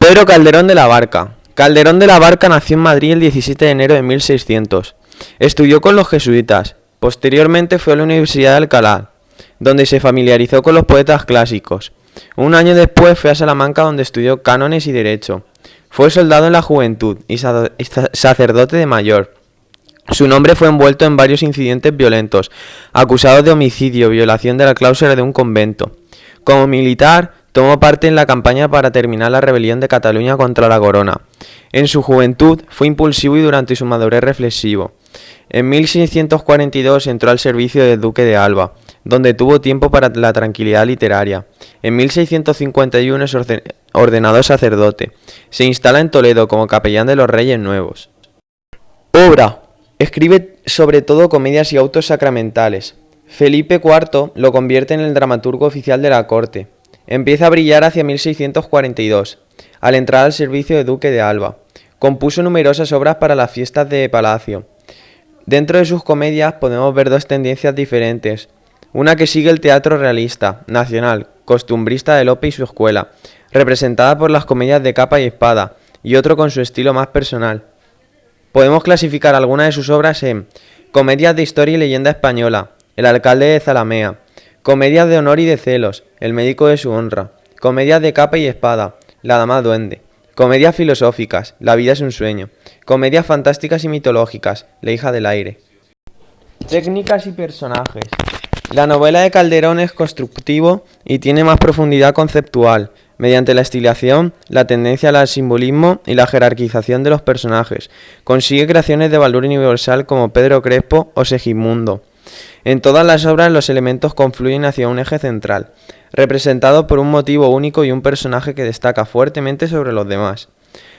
Pedro Calderón de la Barca. Calderón de la Barca nació en Madrid el 17 de enero de 1600. Estudió con los jesuitas. Posteriormente fue a la Universidad de Alcalá, donde se familiarizó con los poetas clásicos. Un año después fue a Salamanca, donde estudió cánones y derecho. Fue soldado en la juventud y sacerdote de mayor. Su nombre fue envuelto en varios incidentes violentos, acusados de homicidio, violación de la cláusula de un convento. Como militar, tomó parte en la campaña para terminar la rebelión de Cataluña contra la corona. En su juventud fue impulsivo y durante su madurez reflexivo. En 1642 entró al servicio del duque de Alba, donde tuvo tiempo para la tranquilidad literaria. En 1651 es ordenado sacerdote. Se instala en Toledo como capellán de los Reyes Nuevos. Obra. Escribe sobre todo comedias y autos sacramentales. Felipe IV lo convierte en el dramaturgo oficial de la corte. Empieza a brillar hacia 1642, al entrar al servicio de duque de Alba. Compuso numerosas obras para las fiestas de palacio. Dentro de sus comedias podemos ver dos tendencias diferentes. Una que sigue el teatro realista, nacional, costumbrista de Lope y su escuela, representada por las comedias de capa y espada, y otro con su estilo más personal. Podemos clasificar algunas de sus obras en comedias de historia y leyenda española, El alcalde de Zalamea, comedias de honor y de celos, El médico de su honra, comedias de capa y espada, La dama duende, comedias filosóficas, La vida es un sueño, comedias fantásticas y mitológicas, La hija del aire. Técnicas y personajes. La novela de Calderón es constructivo y tiene más profundidad conceptual, mediante la estilización, la tendencia al simbolismo y la jerarquización de los personajes. Consigue creaciones de valor universal como Pedro Crespo o Segismundo. En todas las obras los elementos confluyen hacia un eje central, representado por un motivo único y un personaje que destaca fuertemente sobre los demás.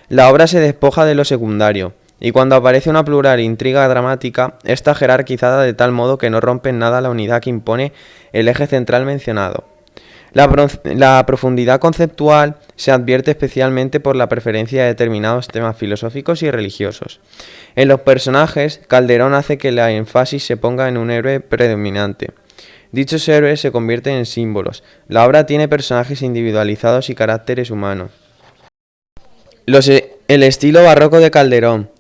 La obra se despoja de lo secundario, y cuando aparece una plural intriga dramática, está jerarquizada de tal modo que no rompe en nada la unidad que impone el eje central mencionado. La profundidad conceptual se advierte especialmente por la preferencia de determinados temas filosóficos y religiosos. En los personajes, Calderón hace que la énfasis se ponga en un héroe predominante. Dichos héroes se convierten en símbolos. La obra tiene personajes individualizados y caracteres humanos. El estilo barroco de Calderón.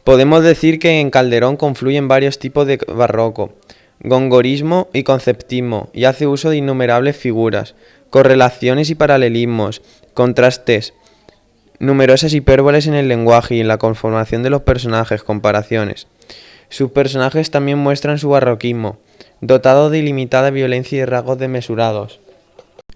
Podemos decir que en Calderón confluyen varios tipos de barroco, gongorismo y conceptismo, y hace uso de innumerables figuras, correlaciones y paralelismos, contrastes, numerosas hipérboles en el lenguaje y en la conformación de los personajes, comparaciones. Sus personajes también muestran su barroquismo, dotado de ilimitada violencia y rasgos desmesurados.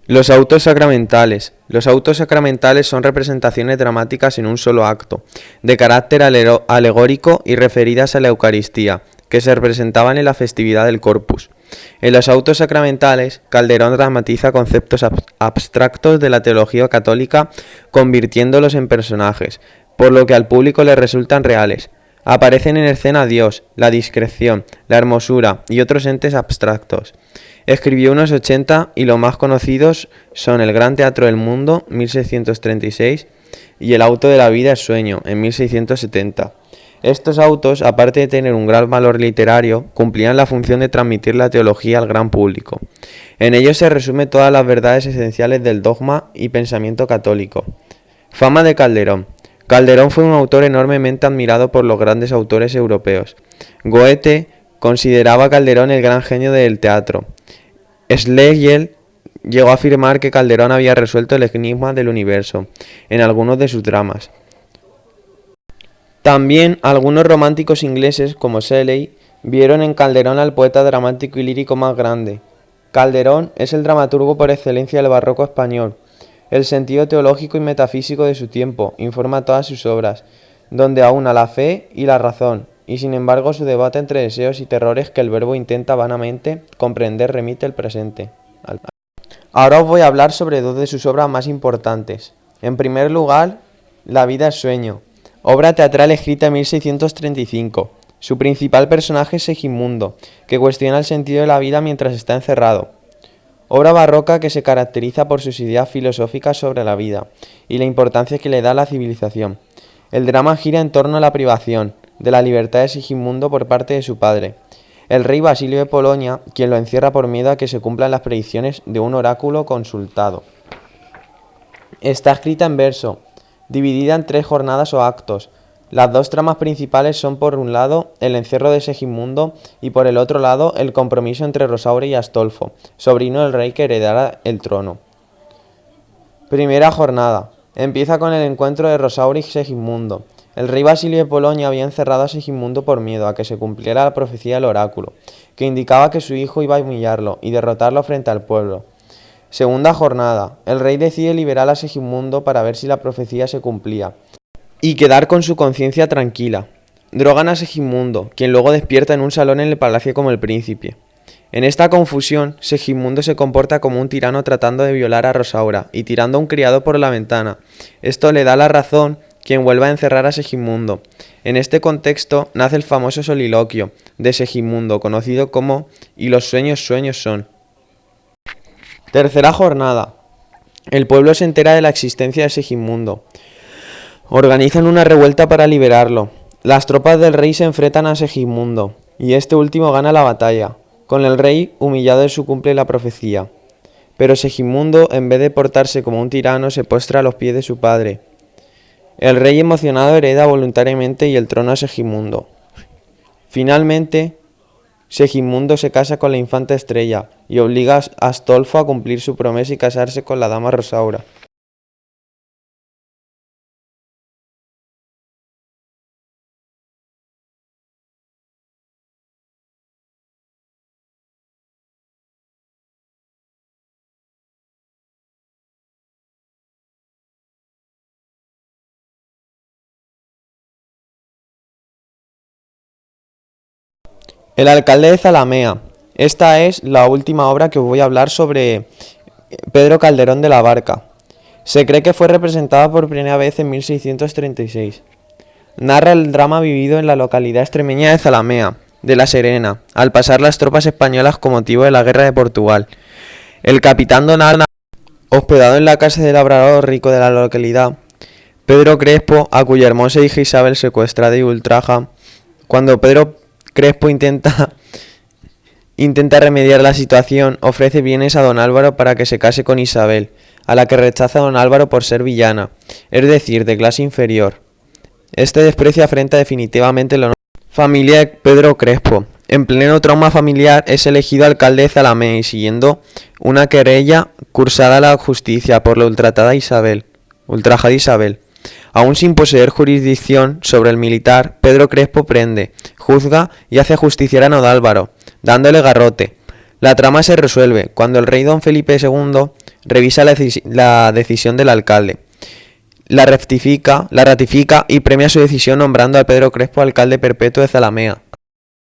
Los autos sacramentales. Los autos sacramentales son representaciones dramáticas en un solo acto, de carácter alegórico y referidas a la Eucaristía, que se representaban en la festividad del Corpus. En los autos sacramentales, Calderón dramatiza conceptos abstractos de la teología católica, convirtiéndolos en personajes, por lo que al público le resultan reales. Aparecen en escena Dios, la discreción, la hermosura y otros entes abstractos. Escribió unos 80 y los más conocidos son El Gran Teatro del Mundo, 1636, y El auto de la vida es sueño, en 1670. Estos autos, aparte de tener un gran valor literario, cumplían la función de transmitir la teología al gran público. En ellos se resume todas las verdades esenciales del dogma y pensamiento católico. Fama de Calderón. Calderón fue un autor enormemente admirado por los grandes autores europeos. Goethe consideraba a Calderón el gran genio del teatro. Schlegel llegó a afirmar que Calderón había resuelto el enigma del universo en algunos de sus dramas. También algunos románticos ingleses, como Shelley, vieron en Calderón al poeta dramático y lírico más grande. Calderón es el dramaturgo por excelencia del barroco español. El sentido teológico y metafísico de su tiempo informa todas sus obras, donde aúna la fe y la razón, y sin embargo su debate entre deseos y terrores que el verbo intenta vanamente comprender remite el presente. Ahora os voy a hablar sobre dos de sus obras más importantes. En primer lugar, La vida es sueño, obra teatral escrita en 1635. Su principal personaje es Segismundo, que cuestiona el sentido de la vida mientras está encerrado. Obra barroca que se caracteriza por sus ideas filosóficas sobre la vida y la importancia que le da a la civilización. El drama gira en torno a la privación de la libertad de Segismundo por parte de su padre, el rey Basilio de Polonia, quien lo encierra por miedo a que se cumplan las predicciones de un oráculo consultado. Está escrita en verso, dividida en 3 jornadas o actos. Las 2 tramas principales son, por un lado, el encierro de Segismundo y por el otro lado, el compromiso entre Rosaura y Astolfo, sobrino del rey que heredara el trono. Primera jornada. Empieza con el encuentro de Rosaura y Segismundo. El rey Basilio de Polonia había encerrado a Segismundo por miedo a que se cumpliera la profecía del oráculo, que indicaba que su hijo iba a humillarlo y derrotarlo frente al pueblo. Segunda jornada. El rey decide liberar a Segismundo para ver si la profecía se cumplía y quedar con su conciencia tranquila. Drogan a Segismundo, quien luego despierta en un salón en el palacio como el príncipe. En esta confusión, Segismundo se comporta como un tirano tratando de violar a Rosaura y tirando a un criado por la ventana. Esto le da la razón, quien vuelve a encerrar a Segismundo. En este contexto nace el famoso soliloquio de Segismundo, conocido como "Y los sueños sueños son". Tercera jornada. El pueblo se entera de la existencia de Segismundo. Organizan una revuelta para liberarlo. Las tropas del rey se enfrentan a Segismundo, y este último gana la batalla. Con el rey humillado se cumple la profecía. Pero Segismundo, en vez de portarse como un tirano, se postra a los pies de su padre. El rey emocionado hereda voluntariamente y el trono a Segismundo. Finalmente, Segismundo se casa con la infanta Estrella y obliga a Astolfo a cumplir su promesa y casarse con la dama Rosaura. El alcalde de Zalamea. Esta es la última obra que os voy a hablar sobre Pedro Calderón de la Barca. Se cree que fue representada por primera vez en 1636. Narra el drama vivido en la localidad extremeña de Zalamea, de la Serena, al pasar las tropas españolas con motivo de la guerra de Portugal. El capitán Don Ana, hospedado en la casa del labrador rico de la localidad, Pedro Crespo, a cuya hermosa hija Isabel secuestrada y ultraja, cuando Pedro Crespo intenta remediar la situación, ofrece bienes a don Álvaro para que se case con Isabel, a la que rechaza don Álvaro por ser villana, es decir, de clase inferior. Este desprecio afrenta definitivamente el honor de la familia de Pedro Crespo. En pleno trauma familiar es elegido alcalde de Zalamea y siguiendo una querella cursada a la justicia por la ultrajada Isabel. Aún sin poseer jurisdicción sobre el militar, Pedro Crespo prende, juzga y hace justiciar a don Álvaro, dándole garrote. La trama se resuelve cuando el rey don Felipe II revisa la decisión del alcalde, la ratifica y premia su decisión nombrando a Pedro Crespo alcalde perpetuo de Zalamea.